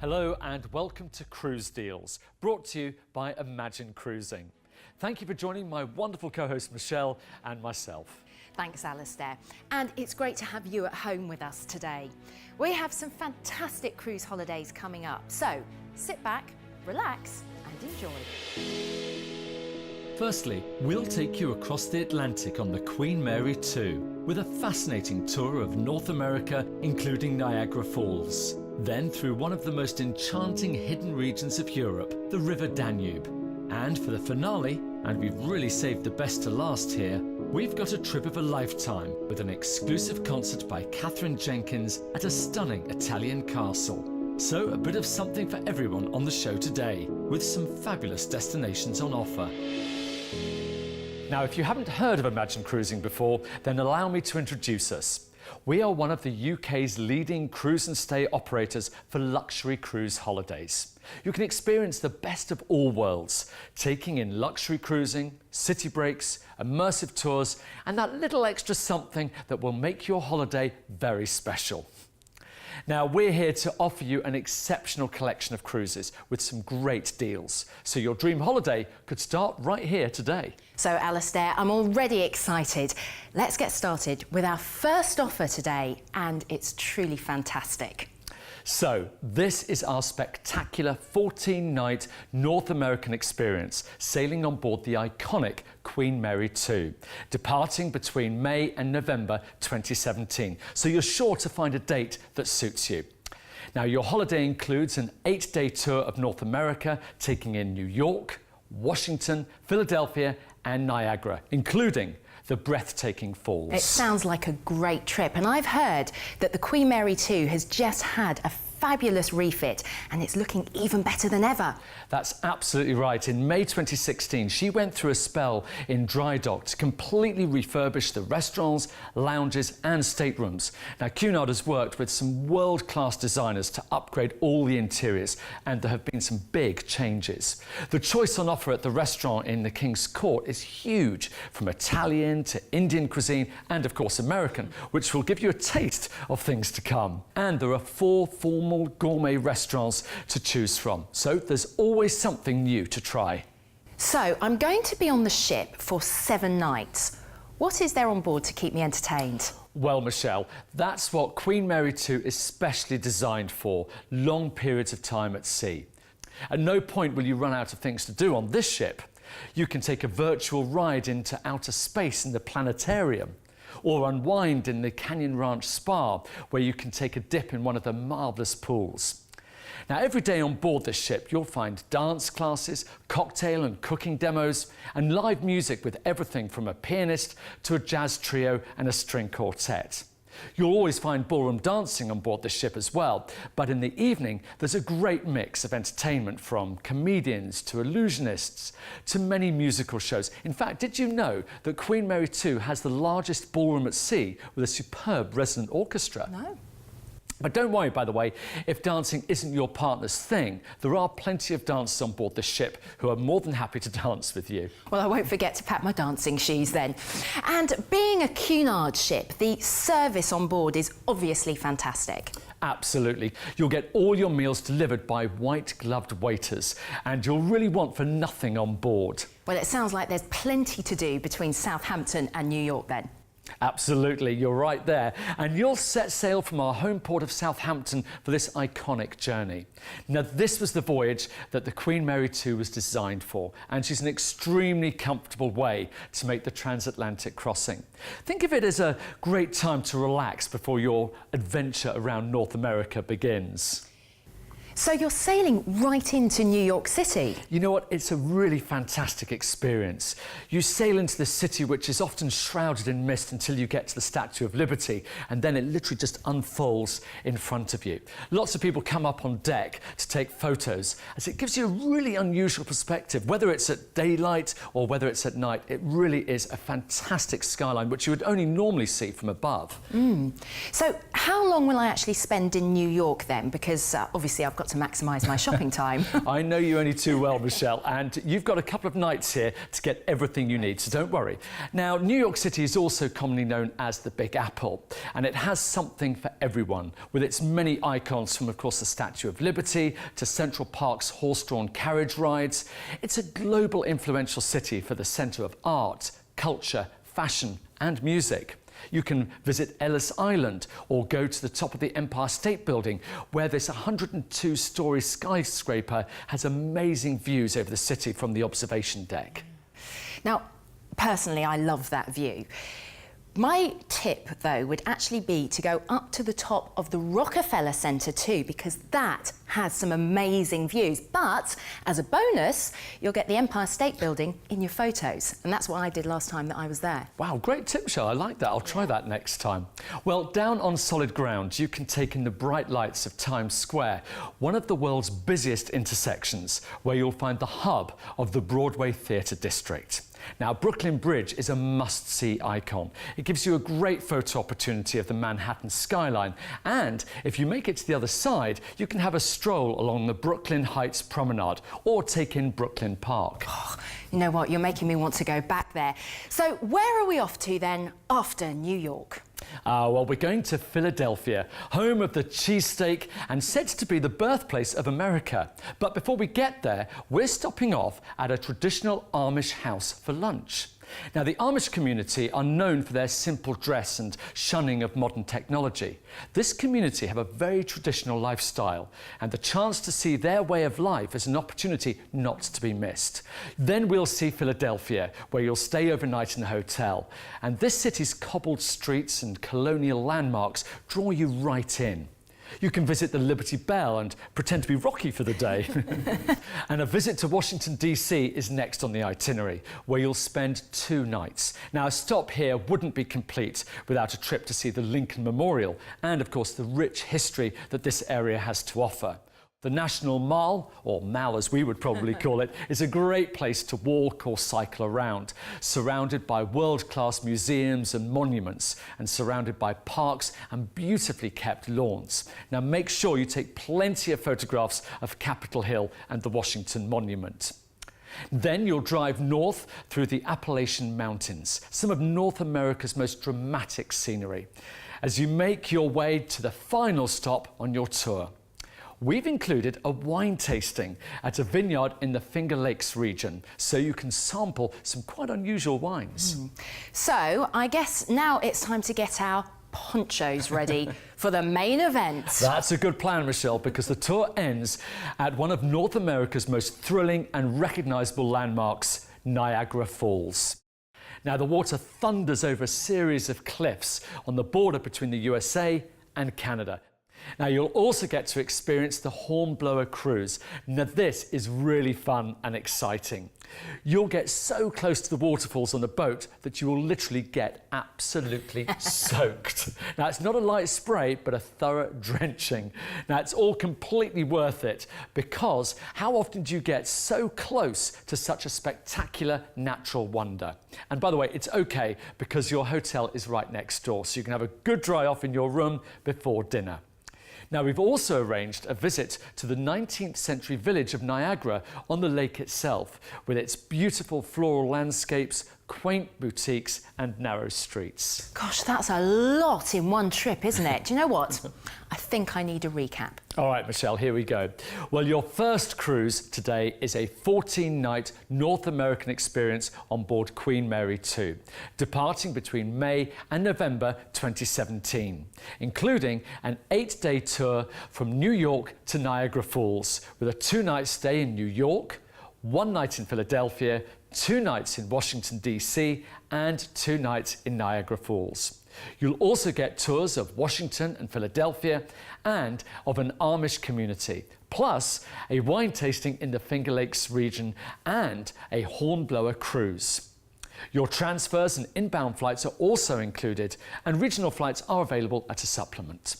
Hello and welcome to Cruise Deals, brought to you by Imagine Cruising. Thank you for joining my wonderful co-host Michelle and myself. Thanks, Alistair. And it's great to have you at home with us today. We have some fantastic cruise holidays coming up, so sit back, relax and enjoy. Firstly, we'll take you across the Atlantic on the Queen Mary 2 with a fascinating tour of North America, including Niagara Falls. Then through one of the most enchanting hidden regions of Europe, the River Danube. And for the finale, and we've really saved the best to last here, we've got a trip of a lifetime with an exclusive concert by Katherine Jenkins at a stunning Italian castle. So a bit of something for everyone on the show today, with some fabulous destinations on offer. Now, if you haven't heard of Imagine Cruising before, then allow me to introduce us. We are one of the UK's leading cruise and stay operators for luxury cruise holidays. You can experience the best of all worlds, taking in luxury cruising, city breaks, immersive tours, and that little extra something that will make your holiday very special. Now, we're here to offer you an exceptional collection of cruises with some great deals. So your dream holiday could start right here today. So, Alistair, I'm already excited. Let's get started with our first offer today, and it's truly fantastic. So, this is our spectacular 14-night North American experience, sailing on board the iconic Queen Mary 2, departing between May and November 2017. So you're sure to find a date that suits you. Now, your holiday includes an 8-day tour of North America, taking in New York, Washington, Philadelphia, and Niagara, including the breathtaking falls. It sounds like a great trip, and I've heard that the Queen Mary 2 has just had a fabulous refit and it's looking even better than ever. That's absolutely right. In May 2016, she went through a spell in dry dock to completely refurbish the restaurants, lounges and staterooms. Now, Cunard has worked with some world-class designers to upgrade all the interiors, and there have been some big changes. The choice on offer at the restaurant in the King's Court is huge, from Italian to Indian cuisine and of course American, which will give you a taste of things to come. And there are 4 formal gourmet restaurants to choose from, so there's always something new to try. So I'm going to be on the ship for 7 nights. What is there on board to keep me entertained? Well, Michelle, that's what Queen Mary 2 is specially designed for, long periods of time at sea. At no point will you run out of things to do on this ship. You can take a virtual ride into outer space in the planetarium, or unwind in the Canyon Ranch Spa, where you can take a dip in one of the marvellous pools. Now, every day on board this ship, you'll find dance classes, cocktail and cooking demos, and live music with everything from a pianist to a jazz trio and a string quartet. You'll always find ballroom dancing on board the ship as well, but in the evening there's a great mix of entertainment, from comedians to illusionists to many musical shows. In fact, did you know that Queen Mary 2 has the largest ballroom at sea with a superb resident orchestra? No. But don't worry, by the way, if dancing isn't your partner's thing, there are plenty of dancers on board the ship who are more than happy to dance with you. Well, I won't forget to pack my dancing shoes then. And being a Cunard ship, the service on board is obviously fantastic. Absolutely. You'll get all your meals delivered by white-gloved waiters, and you'll really want for nothing on board. Well, it sounds like there's plenty to do between Southampton and New York then. Absolutely, you're right there. And you'll set sail from our home port of Southampton for this iconic journey. Now, this was the voyage that the Queen Mary 2 was designed for, and she's an extremely comfortable way to make the transatlantic crossing. Think of it as a great time to relax before your adventure around North America begins. So you're sailing right into New York City? You know what? It's a really fantastic experience. You sail into the city, which is often shrouded in mist until you get to the Statue of Liberty, and then it literally just unfolds in front of you. Lots of people come up on deck to take photos, as it gives you a really unusual perspective. Whether it's at daylight or whether it's at night, it really is a fantastic skyline, which you would only normally see from above. So how long will I actually spend in New York then? Because obviously I've got got to maximise my shopping time. I know you only too well, Michelle, and you've got a couple of nights here to get everything you need, so don't worry. Now, New York City is also commonly known as the Big Apple, and it has something for everyone, with its many icons from, of course, the Statue of Liberty to Central Park's horse-drawn carriage rides. It's a global influential city for the centre of art, culture, fashion and music. You can visit Ellis Island or go to the top of the Empire State Building, where this 102-storey skyscraper has amazing views over the city from the observation deck. Now, personally, I love that view. My tip, though, would actually be to go up to the top of the Rockefeller Center too, because that has some amazing views. But as a bonus, you'll get the Empire State Building in your photos. And that's what I did last time that I was there. Wow, great tip, Michelle. I like that. I'll try that next time. Well, down on solid ground, you can take in the bright lights of Times Square, one of the world's busiest intersections, where you'll find the hub of the Broadway Theatre District. Now, Brooklyn Bridge is a must-see icon. It gives you a great photo opportunity of the Manhattan skyline, and if you make it to the other side, you can have a stroll along the Brooklyn Heights Promenade or take in Brooklyn Park. Oh, you know what? You're making me want to go back there. So where are we off to then after New York? Well, we're going to Philadelphia, home of the cheesesteak and said to be the birthplace of America. But before we get there, we're stopping off at a traditional Amish house for lunch. Now, the Amish community are known for their simple dress and shunning of modern technology. This community have a very traditional lifestyle, and the chance to see their way of life is an opportunity not to be missed. Then we'll see Philadelphia, where you'll stay overnight in a hotel. And this city's cobbled streets and colonial landmarks draw you right in. You can visit the Liberty Bell and pretend to be Rocky for the day. And a visit to Washington, D.C. is next on the itinerary, where you'll spend 2 nights. Now, a stop here wouldn't be complete without a trip to see the Lincoln Memorial and, of course, the rich history that this area has to offer. The National Mall, or Mall as we would probably call it, is a great place to walk or cycle around, surrounded by world-class museums and monuments, and surrounded by parks and beautifully kept lawns. Now, make sure you take plenty of photographs of Capitol Hill and the Washington Monument. Then you'll drive north through the Appalachian Mountains, some of North America's most dramatic scenery, as you make your way to the final stop on your tour. We've included a wine tasting at a vineyard in the Finger Lakes region, so you can sample some quite unusual wines. So I guess now it's time to get our ponchos ready for the main event. That's a good plan, Michelle, because the tour ends at one of North America's most thrilling and recognisable landmarks, Niagara Falls. Now, the water thunders over a series of cliffs on the border between the USA and Canada. Now, you'll also get to experience the Hornblower Cruise. Now, this is really fun and exciting. You'll get so close to the waterfalls on the boat that you will literally get absolutely soaked. Now, it's not a light spray, but a thorough drenching. Now, it's all completely worth it, because how often do you get so close to such a spectacular natural wonder? And by the way, it's okay, because your hotel is right next door, so you can have a good dry off in your room before dinner. Now, we've also arranged a visit to the 19th century village of Niagara on the lake itself, with its beautiful floral landscapes, quaint boutiques and narrow streets. Gosh, that's a lot in one trip, isn't it? Do you know what? I think I need a recap. All right, Michelle, here we go. Well, your first cruise today is a 14-night North American experience on board Queen Mary 2, departing between May and November 2017, including an 8-day tour from New York to Niagara Falls, with a 2-night stay in New York, 1 night in Philadelphia, 2 nights in Washington, D.C. and 2 nights in Niagara Falls. You'll also get tours of Washington and Philadelphia and of an Amish community, plus a wine tasting in the Finger Lakes region and a Hornblower cruise. Your transfers and inbound flights are also included, and regional flights are available at a supplement.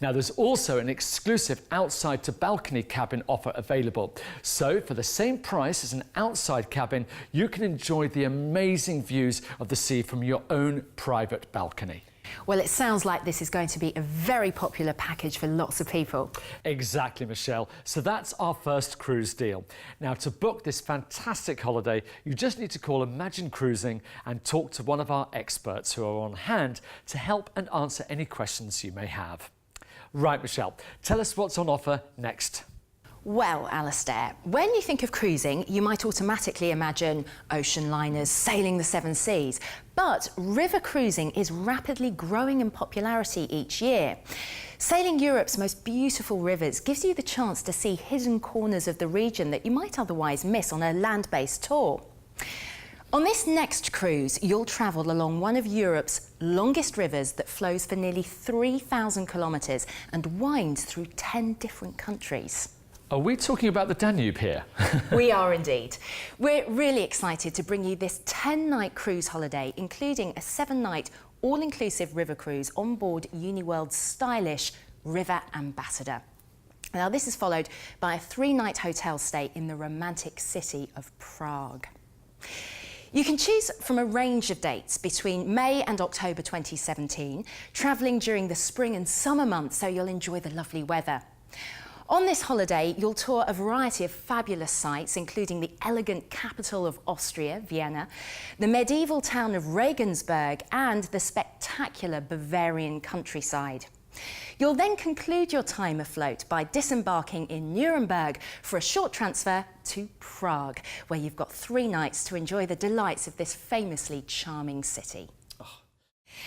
Now, there's also an exclusive outside to balcony cabin offer available. So for the same price as an outside cabin, you can enjoy the amazing views of the sea from your own private balcony. Well, it sounds like this is going to be a very popular package for lots of people. Exactly, Michelle. So that's our first cruise deal. Now, to book this fantastic holiday, you just need to call Imagine Cruising and talk to one of our experts who are on hand to help and answer any questions you may have. Right, Michelle, tell us what's on offer next. Well, Alistair, when you think of cruising, you might automatically imagine ocean liners sailing the seven seas. But river cruising is rapidly growing in popularity each year. Sailing Europe's most beautiful rivers gives you the chance to see hidden corners of the region that you might otherwise miss on a land-based tour. On this next cruise, you'll travel along one of Europe's longest rivers that flows for nearly 3,000 kilometres and winds through 10 different countries. Are we talking about the Danube here? We are indeed. We're really excited to bring you this 10-night cruise holiday, including a 7-night all-inclusive river cruise on board Uniworld's stylish River Ambassador. Now, this is followed by a 3-night hotel stay in the romantic city of Prague. You can choose from a range of dates between May and October 2017, travelling during the spring and summer months so you'll enjoy the lovely weather. On this holiday, you'll tour a variety of fabulous sites, including the elegant capital of Austria, Vienna, the medieval town of Regensburg, and the spectacular Bavarian countryside. You'll then conclude your time afloat by disembarking in Nuremberg for a short transfer to Prague, where you've got 3 nights to enjoy the delights of this famously charming city.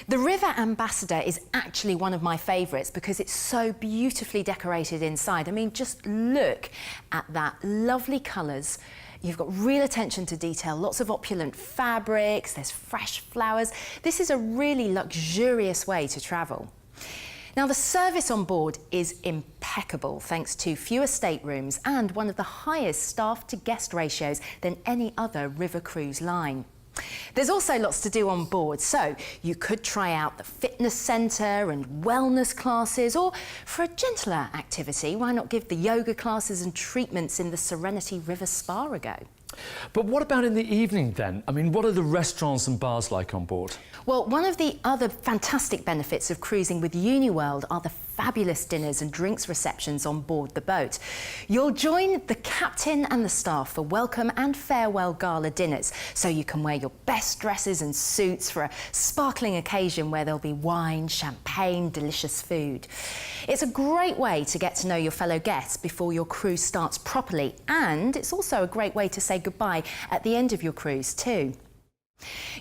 The River Ambassador is actually one of my favourites because it's so beautifully decorated inside. I mean, just look at that, lovely colours. You've got real attention to detail, lots of opulent fabrics, there's fresh flowers. This is a really luxurious way to travel. Now, the service on board is impeccable thanks to fewer staterooms and one of the highest staff-to-guest ratios than any other river cruise line. There's also lots to do on board, so you could try out the fitness centre and wellness classes, or for a gentler activity, why not give the yoga classes and treatments in the Serenity River Spa a go? But what about in the evening then? I mean, what are the restaurants and bars like on board? Well, one of the other fantastic benefits of cruising with Uniworld are the fabulous dinners and drinks receptions on board the boat. You'll join the captain and the staff for welcome and farewell gala dinners, so you can wear your best dresses and suits for a sparkling occasion where there'll be wine, champagne, delicious food. It's a great way to get to know your fellow guests before your cruise starts properly, and it's also a great way to say goodbye at the end of your cruise too.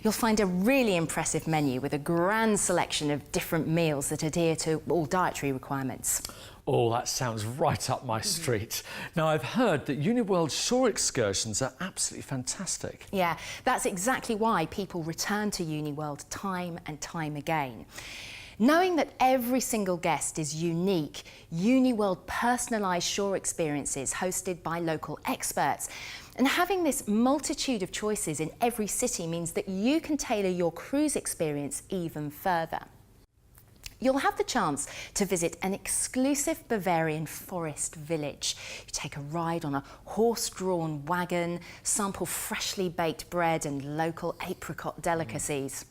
You'll find a really impressive menu with a grand selection of different meals that adhere to all dietary requirements. Oh, that sounds right up my street. Now, I've heard that Uniworld shore excursions are absolutely fantastic. Yeah, that's exactly why people return to Uniworld time and time again. Knowing that every single guest is unique, Uniworld personalised shore experiences hosted by local experts. And having this multitude of choices in every city means that you can tailor your cruise experience even further. You'll have the chance to visit an exclusive Bavarian forest village. You take a ride on a horse-drawn wagon, sample freshly baked bread and local apricot delicacies.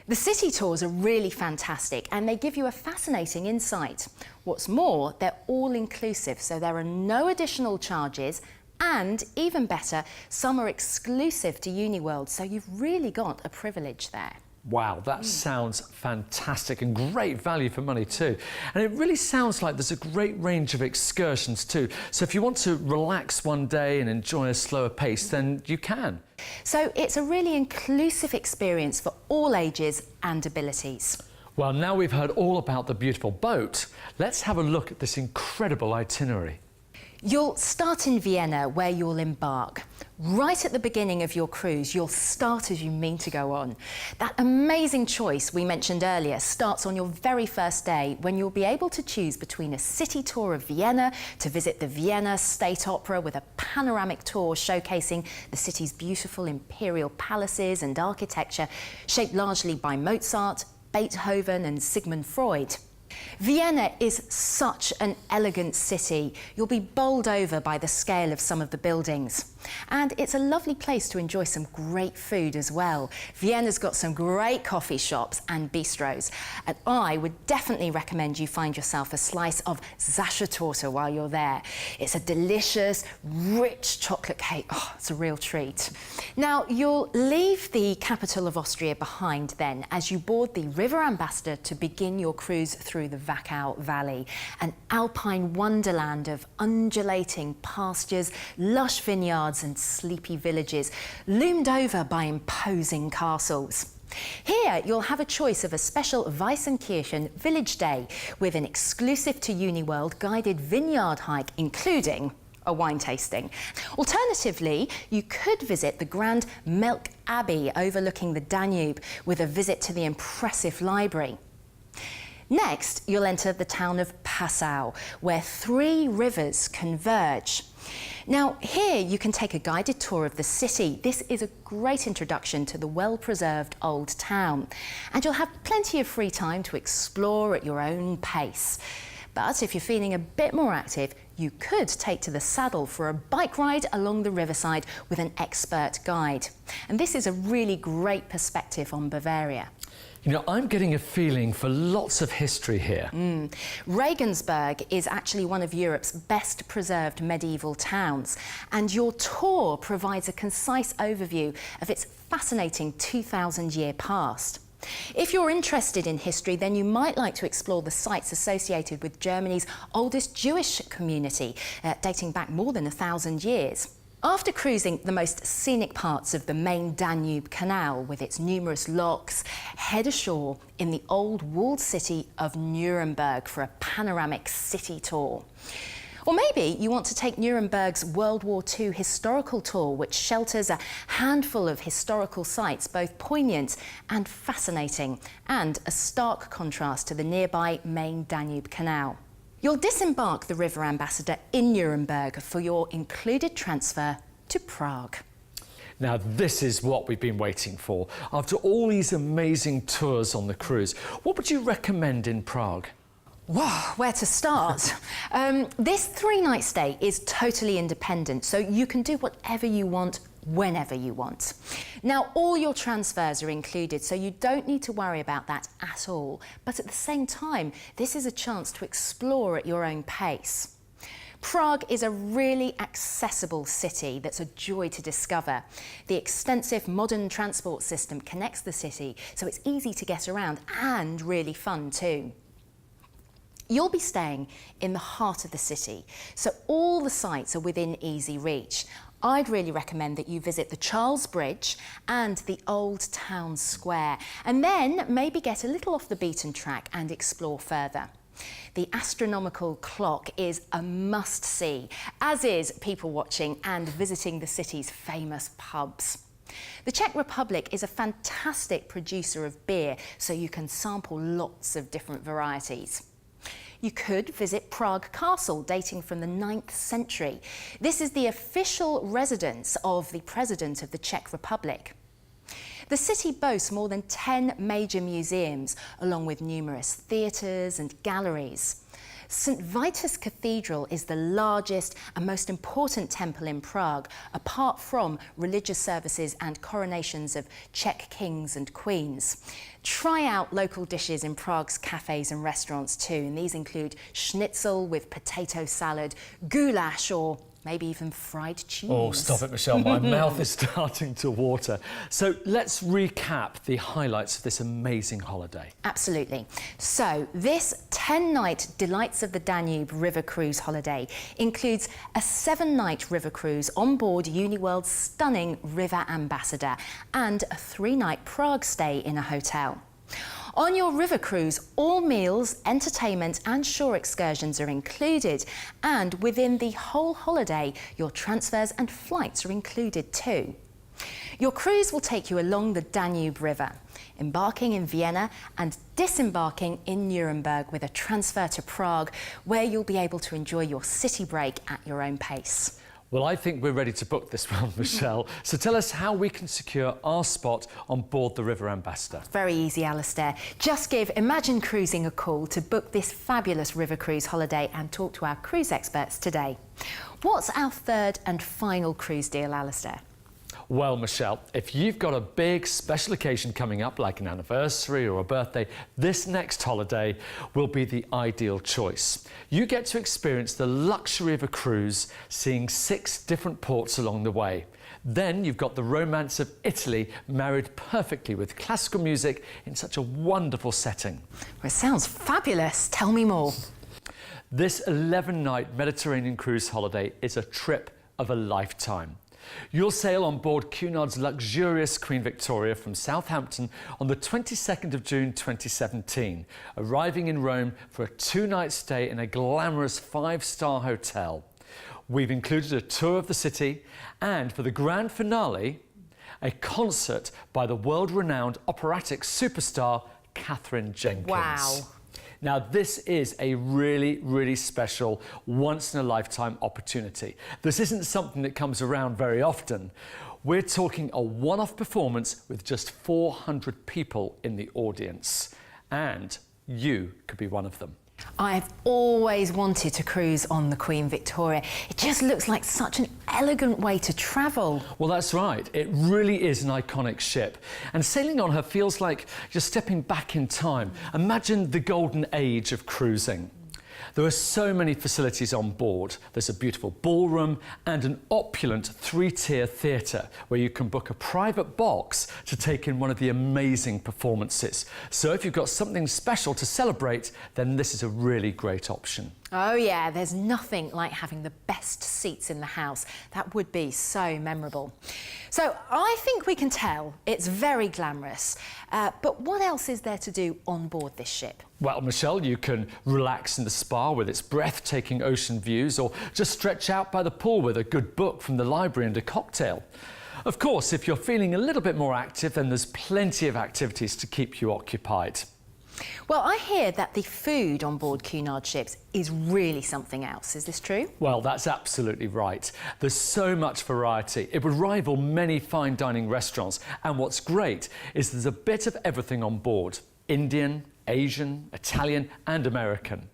The city tours are really fantastic and they give you a fascinating insight. What's more, they're all-inclusive, so there are no additional charges. And even better, some are exclusive to Uniworld, so you've really got a privilege there. Wow, that sounds fantastic and great value for money too. And it really sounds like there's a great range of excursions too. So if you want to relax one day and enjoy a slower pace, then you can. So it's a really inclusive experience for all ages and abilities. Well, now we've heard all about the beautiful boat, let's have a look at this incredible itinerary. You'll start in Vienna, where you'll embark. Right at the beginning of your cruise, you'll start as you mean to go on. That amazing choice we mentioned earlier starts on your very first day, when you'll be able to choose between a city tour of Vienna to visit the Vienna State Opera with a panoramic tour showcasing the city's beautiful imperial palaces and architecture, shaped largely by Mozart, Beethoven and Sigmund Freud. Vienna is such an elegant city. You'll be bowled over by the scale of some of the buildings. And it's a lovely place to enjoy some great food as well. Vienna's got some great coffee shops and bistros. And I would definitely recommend you find yourself a slice of Sachertorte while you're there. It's a delicious, rich chocolate cake. Oh, it's a real treat. Now, you'll leave the capital of Austria behind then as you board the River Ambassador to begin your cruise through the Wachau Valley, an alpine wonderland of undulating pastures, lush vineyards and sleepy villages, loomed over by imposing castles. Here you'll have a choice of a special Weissenkirchen Village Day with an exclusive to Uniworld guided vineyard hike, including a wine tasting. Alternatively, you could visit the Grand Melk Abbey overlooking the Danube with a visit to the impressive library. Next, you'll enter the town of Passau, where 3 rivers converge. Now, here you can take a guided tour of the city. This is a great introduction to the well-preserved old town, and you'll have plenty of free time to explore at your own pace. But if you're feeling a bit more active, you could take to the saddle for a bike ride along the riverside with an expert guide. And this is a really great perspective on Bavaria. You know, I'm getting a feeling for lots of history here. Regensburg is actually one of Europe's best preserved medieval towns, and your tour provides a concise overview of its fascinating 2,000-year past. If you're interested in history, then you might like to explore the sites associated with Germany's oldest Jewish community, dating back more than 1,000 years. After cruising the most scenic parts of the main Danube Canal with its numerous locks, head ashore in the old walled city of Nuremberg for a panoramic city tour. Or maybe you want to take Nuremberg's World War II historical tour, which shelters a handful of historical sites, both poignant and fascinating, and a stark contrast to the nearby main Danube Canal. You'll disembark the River Ambassador in Nuremberg for your included transfer to Prague. Now, this is what we've been waiting for. After all these amazing tours on the cruise, what would you recommend in Prague? Wow, where to start? This 3-night stay is totally independent, so you can do whatever you want, whenever you want. Now, all your transfers are included, so you don't need to worry about that at all. But at the same time, this is a chance to explore at your own pace. Prague is a really accessible city that's a joy to discover. The extensive modern transport system connects the city, so it's easy to get around and really fun too. You'll be staying in the heart of the city, so all the sites are within easy reach. I'd really recommend that you visit the Charles Bridge and the Old Town Square, and then maybe get a little off the beaten track and explore further. The astronomical clock is a must-see, as is people watching and visiting the city's famous pubs. The Czech Republic is a fantastic producer of beer, so you can sample lots of different varieties. You could visit Prague Castle, dating from the 9th century. This is the official residence of the President of the Czech Republic. The city boasts more than 10 major museums, along with numerous theatres and galleries. St. Vitus Cathedral is the largest and most important temple in Prague, apart from religious services and coronations of Czech kings and queens. Try out local dishes in Prague's cafes and restaurants too, and these include schnitzel with potato salad, goulash, or maybe even fried cheese. Oh, stop it, Michelle. My mouth is starting to water. So let's recap the highlights of this amazing holiday. Absolutely. So this 10-night Delights of the Danube river cruise holiday includes a 7-night river cruise on board Uniworld's stunning River Ambassador and a 3-night Prague stay in a hotel. On your river cruise, all meals, entertainment and shore excursions are included, and within the whole holiday, your transfers and flights are included too. Your cruise will take you along the Danube River, embarking in Vienna and disembarking in Nuremberg with a transfer to Prague, where you'll be able to enjoy your city break at your own pace. Well, I think we're ready to book this one, Michelle. So tell us how we can secure our spot on board the River Ambassador. Very easy, Alistair. Just give Imagine Cruising a call to book this fabulous river cruise holiday and talk to our cruise experts today. What's our third and final cruise deal, Alistair? Well, Michelle, if you've got a big special occasion coming up, like an anniversary or a birthday, this next holiday will be the ideal choice. You get to experience the luxury of a cruise, seeing 6 different ports along the way. Then you've got the romance of Italy married perfectly with classical music in such a wonderful setting. Well, it sounds fabulous. Tell me more. This 11-night Mediterranean cruise holiday is a trip of a lifetime. You'll sail on board Cunard's luxurious Queen Victoria from Southampton on the 22nd of June 2017, arriving in Rome for a 2-night stay in a glamorous 5-star hotel. We've included a tour of the city and, for the grand finale, a concert by the world-renowned operatic superstar Katherine Jenkins. Wow. Now, this is a really, really special, once-in-a-lifetime opportunity. This isn't something that comes around very often. We're talking a one-off performance with just 400 people in the audience. And you could be one of them. I've always wanted to cruise on the Queen Victoria. It just looks like such an elegant way to travel. Well, that's right. It really is an iconic ship. And sailing on her feels like you're stepping back in time. Imagine the golden age of cruising. There are so many facilities on board. There's a beautiful ballroom and an opulent 3-tier theatre where you can book a private box to take in one of the amazing performances. So if you've got something special to celebrate, then this is a really great option. Oh yeah, there's nothing like having the best seats in the house. That would be so memorable. So I think we can tell it's very glamorous. But what else is there to do on board this ship? Well, Michelle, you can relax in the spa with its breathtaking ocean views, or just stretch out by the pool with a good book from the library and a cocktail. Of course, if you're feeling a little bit more active, then there's plenty of activities to keep you occupied. Well, I hear that the food on board Cunard ships is really something else. Is this true? Well, that's absolutely right. There's so much variety. It would rival many fine dining restaurants. And what's great is there's a bit of everything on board: Indian, Asian, Italian and American.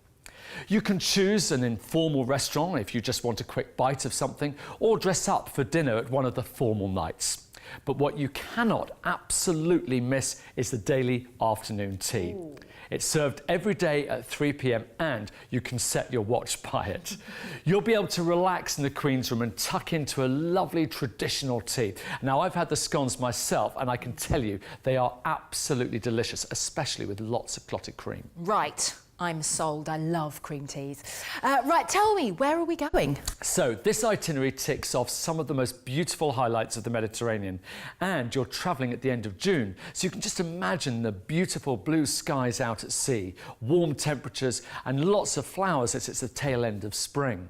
You can choose an informal restaurant if you just want a quick bite of something, or dress up for dinner at one of the formal nights. But what you cannot absolutely miss is the daily afternoon tea. Ooh. It's served every day at 3 p.m. and you can set your watch by it. You'll be able to relax in the Queen's room and tuck into a lovely traditional tea. Now, I've had the scones myself and I can tell you they are absolutely delicious, especially with lots of clotted cream. Right. I'm sold. I love cream teas. Right, tell me, where are we going? So this itinerary ticks off some of the most beautiful highlights of the Mediterranean, and you're travelling at the end of June, so you can just imagine the beautiful blue skies out at sea, warm temperatures and lots of flowers as it's the tail end of spring.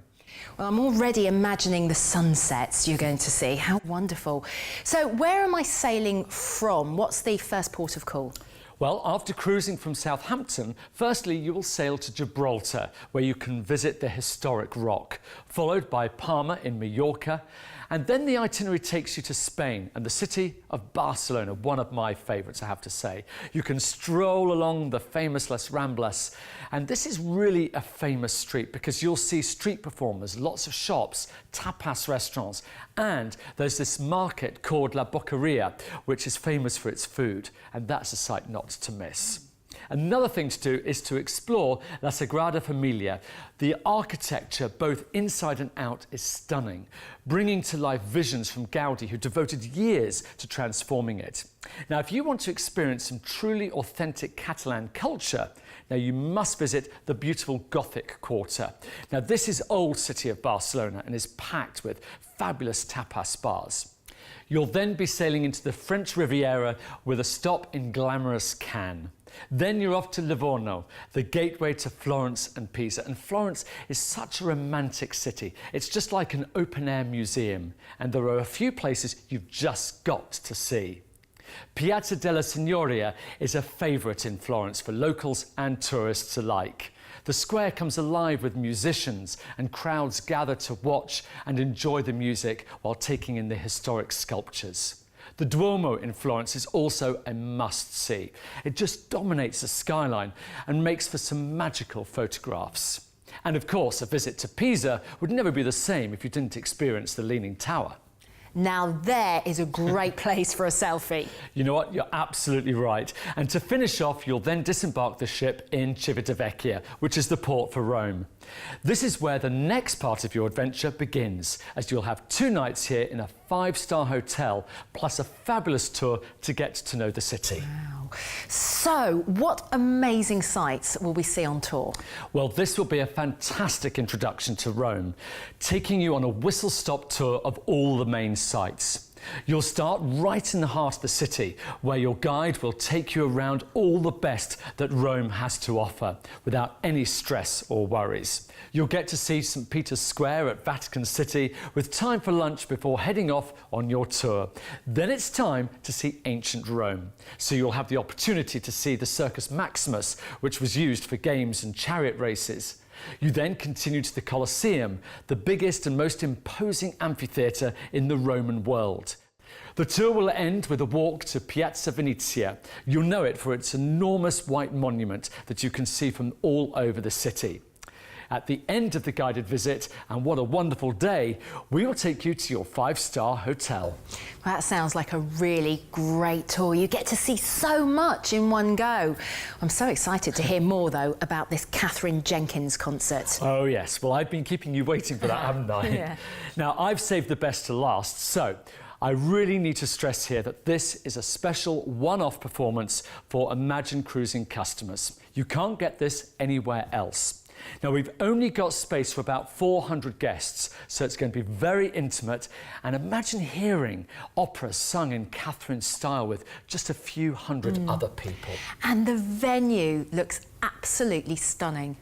Well, I'm already imagining the sunsets you're going to see. How wonderful. So where am I sailing from? What's the first port of call? Well, after cruising from Southampton, firstly you will sail to Gibraltar, where you can visit the historic rock, followed by Palma in Mallorca, and then the itinerary takes you to Spain and the city of Barcelona, one of my favourites, I have to say. You can stroll along the famous Las Ramblas, and this is really a famous street because you'll see street performers, lots of shops, tapas restaurants, and there's this market called La Boqueria, which is famous for its food, and that's a sight not to miss. Another thing to do is to explore La Sagrada Familia. The architecture, both inside and out, is stunning, bringing to life visions from Gaudi, who devoted years to transforming it. Now, if you want to experience some truly authentic Catalan culture, now you must visit the beautiful Gothic Quarter. Now, this is old city of Barcelona and is packed with fabulous tapas bars. You'll then be sailing into the French Riviera with a stop in glamorous Cannes. Then you're off to Livorno, the gateway to Florence and Pisa. And Florence is such a romantic city. It's just like an open-air museum. And there are a few places you've just got to see. Piazza della Signoria is a favourite in Florence for locals and tourists alike. The square comes alive with musicians and crowds gather to watch and enjoy the music while taking in the historic sculptures. The Duomo in Florence is also a must-see. It just dominates the skyline and makes for some magical photographs. And of course, a visit to Pisa would never be the same if you didn't experience the Leaning Tower. Now there is a great place for a selfie. You know what? You're absolutely right. And to finish off, you'll then disembark the ship in Civitavecchia, which is the port for Rome. This is where the next part of your adventure begins, as you'll have 2 nights here in a 5-star hotel, plus a fabulous tour to get to know the city. Wow. So, what amazing sights will we see on tour? Well, this will be a fantastic introduction to Rome, taking you on a whistle-stop tour of all the main sites. You'll start right in the heart of the city, where your guide will take you around all the best that Rome has to offer, without any stress or worries. You'll get to see St. Peter's Square at Vatican City, with time for lunch before heading off on your tour. Then it's time to see ancient Rome. So you'll have the opportunity to see the Circus Maximus, which was used for games and chariot races. You then continue to the Colosseum, the biggest and most imposing amphitheatre in the Roman world. The tour will end with a walk to Piazza Venezia. You'll know it for its enormous white monument that you can see from all over the city. At the end of the guided visit, and what a wonderful day, we will take you to your 5-star hotel. Well, that sounds like a really great tour. You get to see so much in one go. I'm so excited to hear more, though, about this Katherine Jenkins concert. Oh yes, well I've been keeping you waiting for that, haven't I? Yeah. Now I've saved the best to last, so I really need to stress here that this is a special one-off performance for Imagine Cruising customers. You can't get this anywhere else. Now, we've only got space for about 400 guests, so it's going to be very intimate. And imagine hearing opera sung in Catherine's style with just a few hundred other people. And the venue looks absolutely stunning.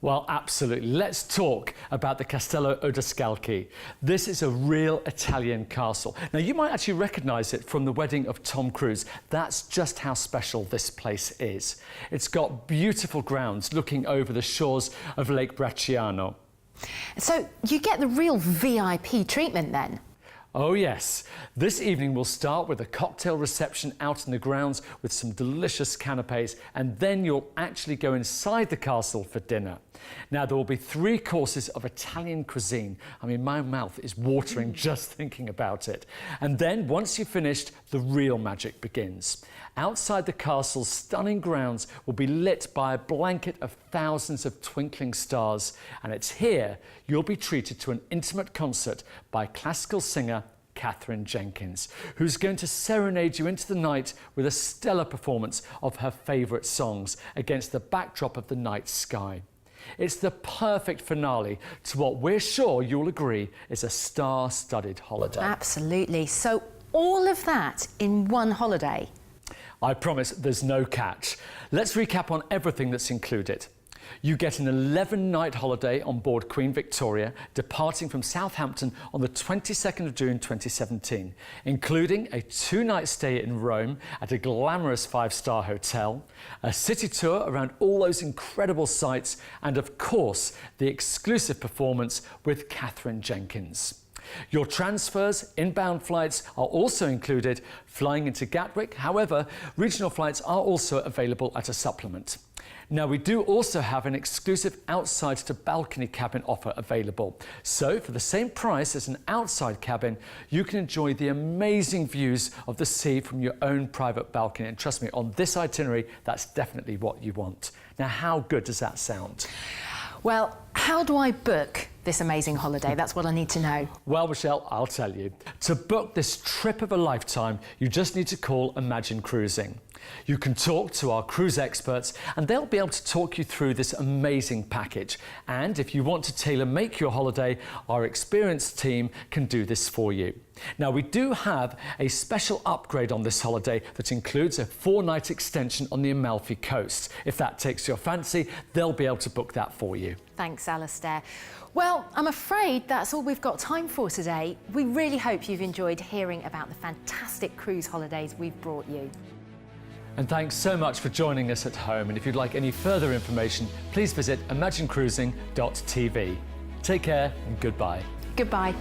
Well, absolutely. Let's talk about the Castello Odescalchi. This is a real Italian castle. Now, you might actually recognise it from the wedding of Tom Cruise. That's just how special this place is. It's got beautiful grounds looking over the shores of Lake Bracciano. So you get the real VIP treatment then? Oh yes, this evening we'll start with a cocktail reception out in the grounds with some delicious canapes, and then you'll actually go inside the castle for dinner. Now there will be 3 courses of Italian cuisine. I mean, my mouth is watering just thinking about it. And then once you've finished, the real magic begins. Outside the castle's stunning grounds will be lit by a blanket of thousands of twinkling stars, and it's here you'll be treated to an intimate concert by classical singer Katherine Jenkins, who's going to serenade you into the night with a stellar performance of her favourite songs against the backdrop of the night sky. It's the perfect finale to what we're sure you'll agree is a star-studded holiday. Absolutely. So all of that in one holiday? I promise there's no catch. Let's recap on everything that's included. You get an 11-night holiday on board Queen Victoria, departing from Southampton on the 22nd of June 2017, including a 2-night stay in Rome at a glamorous 5-star hotel, a city tour around all those incredible sights, and of course, the exclusive performance with Katherine Jenkins. Your transfers, inbound flights are also included, flying into Gatwick. However, regional flights are also available at a supplement. Now, we do also have an exclusive outside to balcony cabin offer available. So, for the same price as an outside cabin, you can enjoy the amazing views of the sea from your own private balcony. And trust me, on this itinerary, that's definitely what you want. Now, how good does that sound? Well, how do I book this amazing holiday? That's what I need to know. Well, Michelle, I'll tell you. To book this trip of a lifetime, you just need to call Imagine Cruising. You can talk to our cruise experts and they'll be able to talk you through this amazing package. And if you want to tailor-make your holiday, our experienced team can do this for you. Now, we do have a special upgrade on this holiday that includes a 4-night extension on the Amalfi Coast. If that takes your fancy, they'll be able to book that for you. Thanks, Alistair. Well, I'm afraid that's all we've got time for today. We really hope you've enjoyed hearing about the fantastic cruise holidays we've brought you. And thanks so much for joining us at home. And if you'd like any further information, please visit imaginecruising.tv. Take care and goodbye. Goodbye.